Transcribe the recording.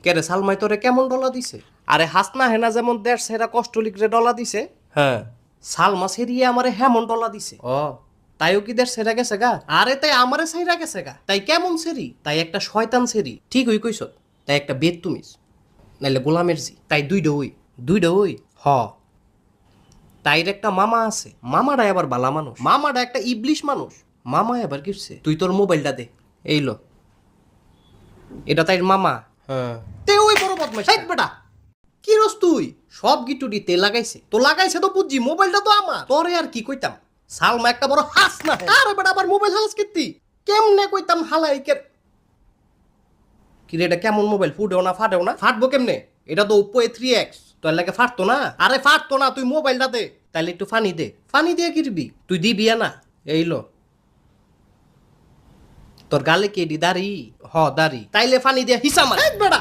কেরে সালমাই তোরে কেমন ডলা দিছে? আরে হাসনা হেনা যেমন দেড় সেরা কষ্ট লিখরে ডলা দিছে, হ্যাঁ সালমা সেরিয়ে আমারে হেমন ডলা দিছে। ও তাইও কি দেড় সেরা গেছে গা? আরে তাই আমারে সেরা গেছে গা। তাই কেমন সেরি? তাই একটা শয়তান সেরি। ঠিক হই কইছ। তাই একটা বেদ তুমিস নাইলে গোলামের জি। তাই দুইটা হই হ। তাইর একটা মামা আছে, মামাটা আবার বালা মানুষ, মামাটা একটা ইবলিশ মানুষ। মামা এবার কিসছে? তুই তোর মোবাইলটা দে, এই লো। এটা তাইর মামা। হ্যাঁ তে ওই বড় বদমাইশ বেটা। কি রস তুই? সব গিটুডি তে লাগাইছে তো লাগাইছে তো বুঝছি, মোবাইলটা তো আমার। তোরে আর কি কইতাম, সালমা একটা বড় হাস না। আরে বেটা আবার মোবাইল হালাস কিত্তি কেমনে কইতাম হালাইকে। কি রে এটা কেমন মোবাইল? ফুটেও না ফাটেও না? ফাটবো কেমনে? এটা তো Oppo A3X, তোর লাগে ফাটতো না। আরে ফাটতো না, তুই মোবাইলটা দে। তাইলে একটু ফানি দে। ফানি দিয়ে কিরবি তুই? দিবি না? এই লো। তোর গালে কেডি দাড়ি? হ দাড়ি। তাইলে ফানি দিয়া হিসা মার বেটা।